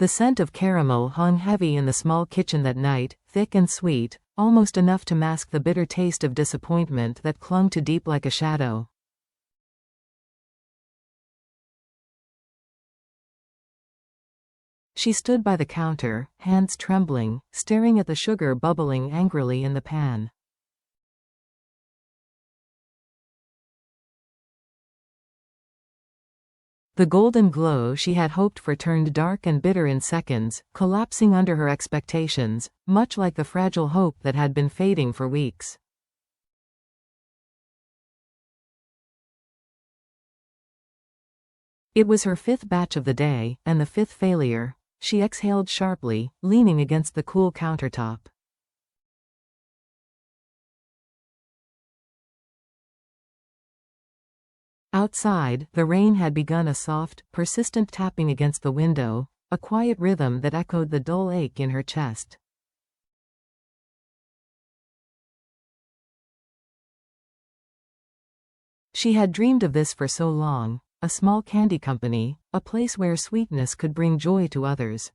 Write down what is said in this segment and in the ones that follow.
The scent of caramel hung heavy in the small kitchen that night, thick and sweet, almost enough to mask the bitter taste of disappointment that clung to Diep like a shadow. She stood by the counter, hands trembling, staring at the sugar bubbling angrily in the pan. The golden glow she had hoped for turned dark and bitter in seconds, collapsing under her expectations, much like the fragile hope that had been fading for weeks. It was her fifth batch of the day, and the fifth failure. She exhaled sharply, leaning against the cool countertop. Outside, the rain had begun a soft, persistent tapping against the window, a quiet rhythm that echoed the dull ache in her chest. She had dreamed of this for so long, a small candy company, a place where sweetness could bring joy to others.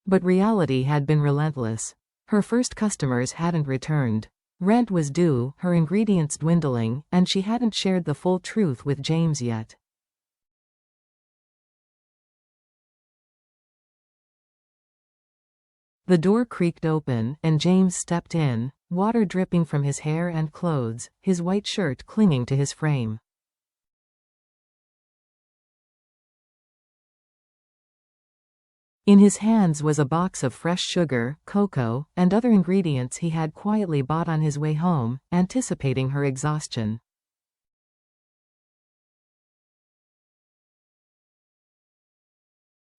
But reality had been relentless. Her first customers hadn't returned. Rent was due, her ingredients dwindling, and she hadn't shared the full truth with James yet. The door creaked open, and James stepped in, water dripping from his hair and clothes, his white shirt clinging to his frame. In his hands was a box of fresh sugar, cocoa, and other ingredients he had quietly bought on his way home, anticipating her exhaustion.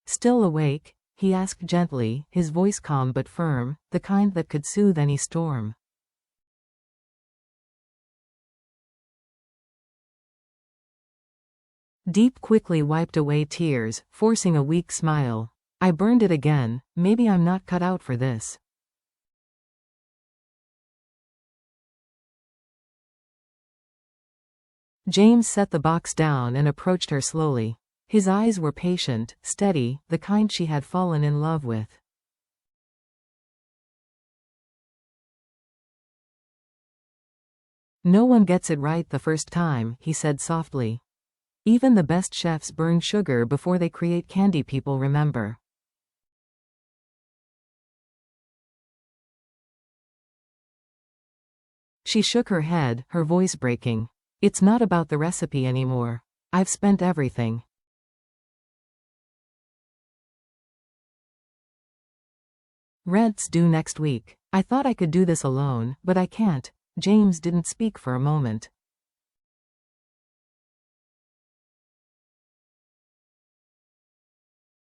"Still awake?" he asked gently, his voice calm but firm, the kind that could soothe any storm. Diep quickly wiped away tears, forcing a weak smile. "I burned it again, maybe I'm not cut out for this." James set the box down and approached her slowly. His eyes were patient, steady, the kind she had fallen in love with. "No one gets it right the first time," he said softly. "Even the best chefs burn sugar before they create candy people remember." She shook her head, her voice breaking. "It's not about the recipe anymore. I've spent everything." "Rent's due next week. I thought I could do this alone, but I can't." James didn't speak for a moment.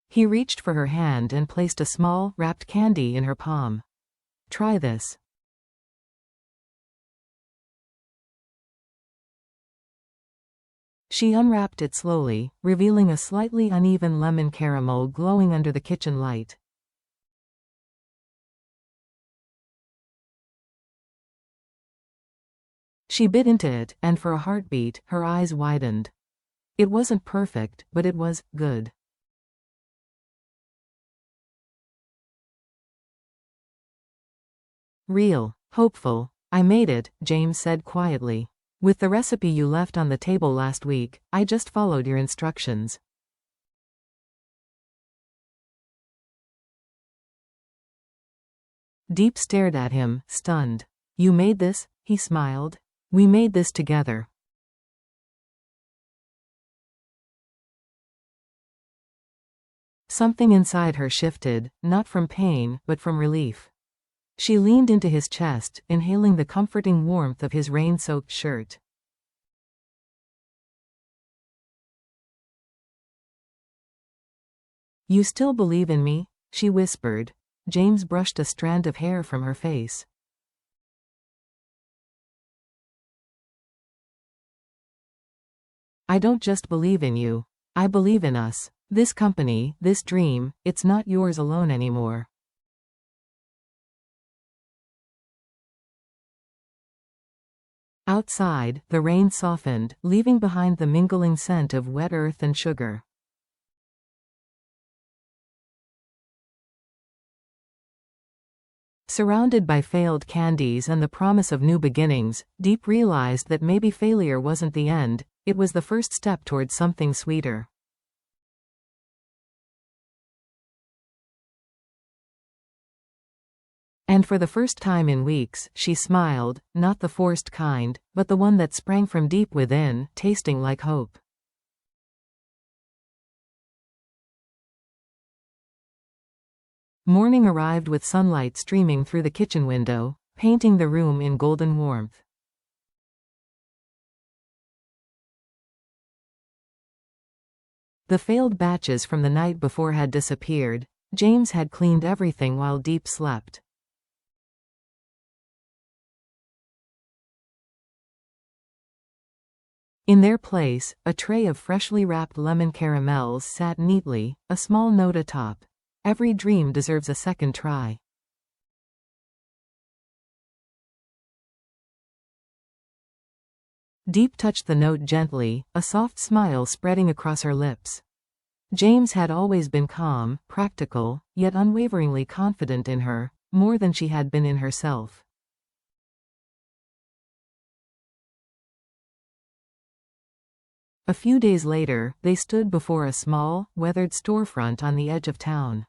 He reached for her hand and placed a small, wrapped candy in her palm. "Try this." She unwrapped it slowly, revealing a slightly uneven lemon caramel glowing under the kitchen light. She bit into it, and for a heartbeat, her eyes widened. It wasn't perfect, but it was good. "Real, hopeful. I made it," James said quietly. "With the recipe you left on the table last week, I just followed your instructions." Diep stared at him, stunned. "You made this?" he smiled. "We made this together." Something inside her shifted, not from pain, but from relief. She leaned into his chest, inhaling the comforting warmth of his rain-soaked shirt. "You still believe in me?" she whispered. James brushed a strand of hair from her face. "I don't just believe in you. I believe in us. This company, this dream, it's not yours alone anymore." Outside, the rain softened, leaving behind the mingling scent of wet earth and sugar. Surrounded by failed candies and the promise of new beginnings, Diep realized that maybe failure wasn't the end, it was the first step towards something sweeter. And for the first time in weeks, she smiled, not the forced kind, but the one that sprang from deep within, tasting like hope. Morning arrived with sunlight streaming through the kitchen window, painting the room in golden warmth. The failed batches from the night before had disappeared. James had cleaned everything while Diep slept. In their place, a tray of freshly wrapped lemon caramels sat neatly, a small note atop. Every dream deserves a second try. Diep touched the note gently, a soft smile spreading across her lips. James had always been calm, practical, yet unwaveringly confident in her, more than she had been in herself. A few days later, they stood before a small, weathered storefront on the edge of town.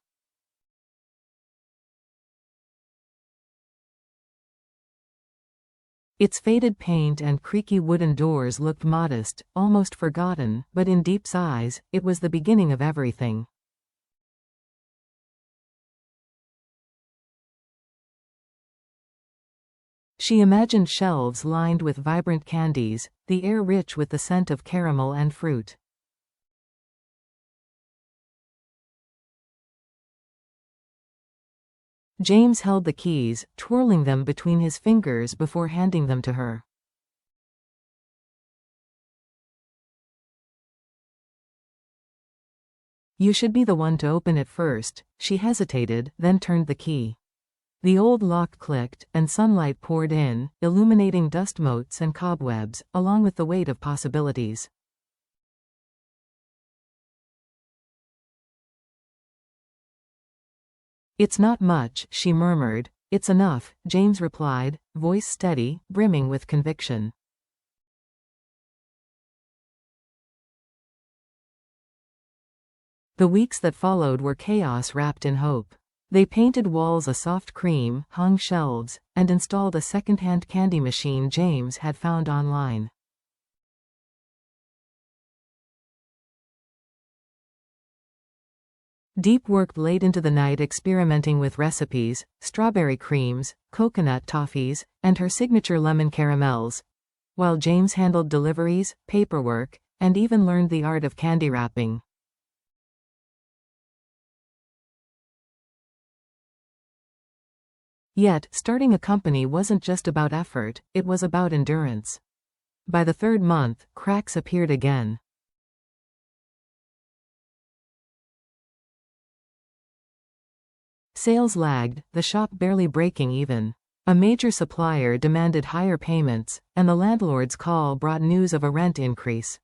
Its faded paint and creaky wooden doors looked modest, almost forgotten, but in Diep's eyes, it was the beginning of everything. She imagined shelves lined with vibrant candies, the air rich with the scent of caramel and fruit. James held the keys, twirling them between his fingers before handing them to her. "You should be the one to open it first." She hesitated, then turned the key. The old lock clicked, and sunlight poured in, illuminating dust motes and cobwebs, along with the weight of possibilities. "It's not much," she murmured. "It's enough," James replied, voice steady, brimming with conviction. The weeks that followed were chaos wrapped in hope. They painted walls a soft cream, hung shelves, and installed a second-hand candy machine James had found online. Diep worked late into the night experimenting with recipes, strawberry creams, coconut toffees, and her signature lemon caramels, while James handled deliveries, paperwork, and even learned the art of candy wrapping. Yet, starting a company wasn't just about effort, it was about endurance. By the third month, cracks appeared again. Sales lagged, the shop barely breaking even. A major supplier demanded higher payments, and the landlord's call brought news of a rent increase.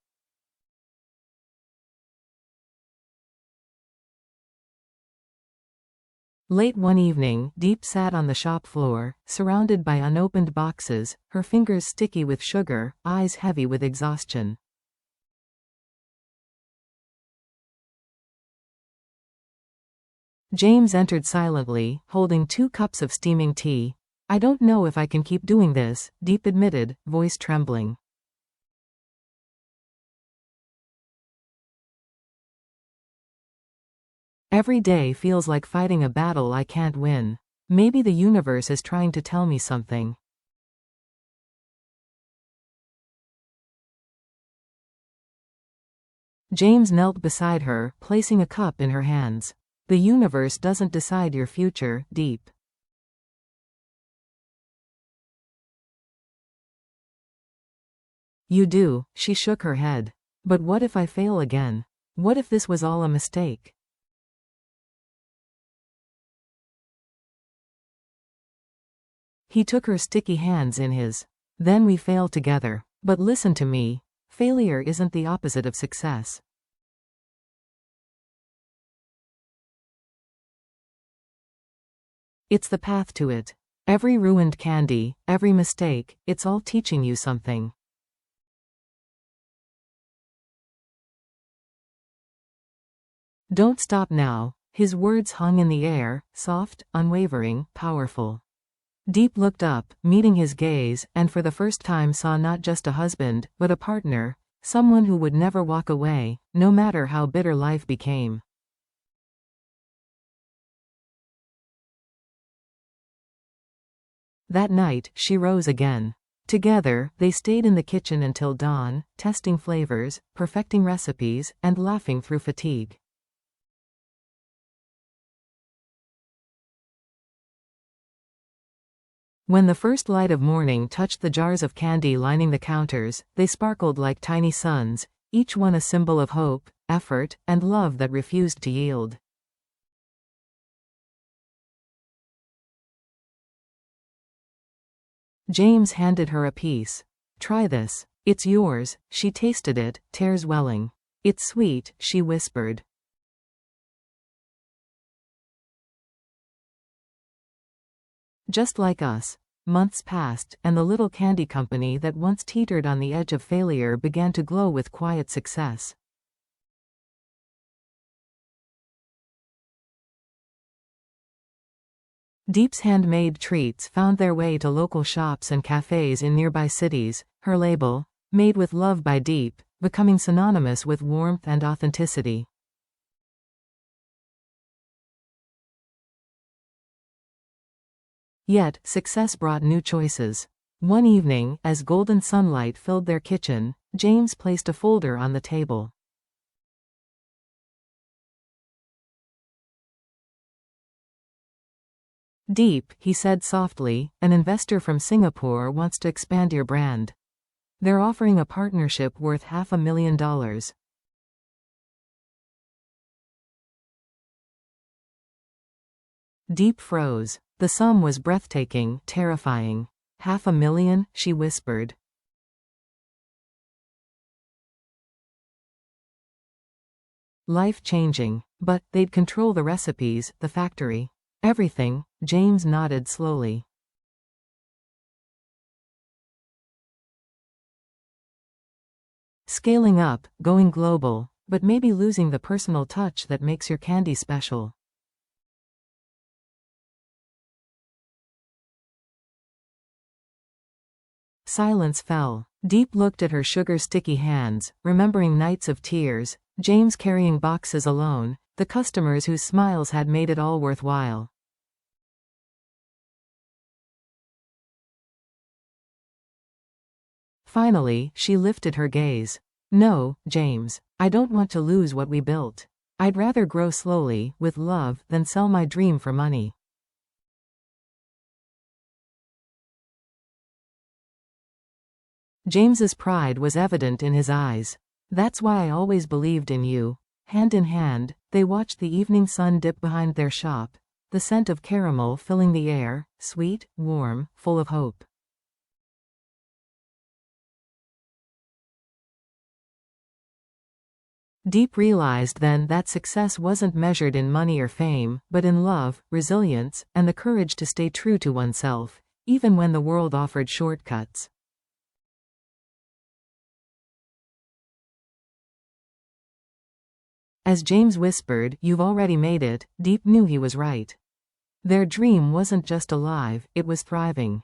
Late one evening, Diep sat on the shop floor, surrounded by unopened boxes, her fingers sticky with sugar, eyes heavy with exhaustion. James entered silently, holding 2 cups of steaming tea. "I don't know if I can keep doing this," Diep admitted, voice trembling. "Every day feels like fighting a battle I can't win. Maybe the universe is trying to tell me something." James knelt beside her, placing a cup in her hands. "The universe doesn't decide your future, Diep. You do." She shook her head. "But what if I fail again? What if this was all a mistake?" He took her sticky hands in his. Then we fail together. But listen to me. Failure isn't the opposite of success. It's the path to it. Every ruined candy, every mistake, it's all teaching you something. Don't stop now. His words hung in the air, soft, unwavering, powerful. Diep looked up, meeting his gaze, and for the first time saw not just a husband, but a partner, someone who would never walk away, no matter how bitter life became. That night, she rose again. Together, they stayed in the kitchen until dawn, testing flavors, perfecting recipes, and laughing through fatigue. When the first light of morning touched the jars of candy lining the counters, they sparkled like tiny suns, each one a symbol of hope, effort, and love that refused to yield. James handed her a piece. "Try this. It's yours." She tasted it, tears welling. "It's sweet," she whispered. Just like us. Months passed, and the little candy company that once teetered on the edge of failure began to glow with quiet success. Diep's handmade treats found their way to local shops and cafes in nearby cities, her label, "Made with Love by Diep," becoming synonymous with warmth and authenticity. Yet, success brought new choices. One evening, as golden sunlight filled their kitchen, James placed a folder on the table. "Diep," he said softly, "an investor from Singapore wants to expand your brand. They're offering a partnership worth $500,000. Diep froze. The sum was breathtaking, terrifying. "500,000, she whispered. Life-changing. But they'd control the recipes, the factory. Everything. James nodded slowly. Scaling up, going global, but maybe losing the personal touch that makes your candy special. Silence fell. Diep looked at her sugar-sticky hands, remembering nights of tears, James carrying boxes alone, the customers whose smiles had made it all worthwhile. Finally, she lifted her gaze. "No, James. I don't want to lose what we built. I'd rather grow slowly, with love, than sell my dream for money." James's pride was evident in his eyes. "That's why I always believed in you." Hand in hand, they watched the evening sun dip behind their shop, the scent of caramel filling the air, sweet, warm, full of hope. Diep realized then that success wasn't measured in money or fame, but in love, resilience, and the courage to stay true to oneself, even when the world offered shortcuts. As James whispered, "You've already made it," Diep knew he was right. Their dream wasn't just alive, it was thriving.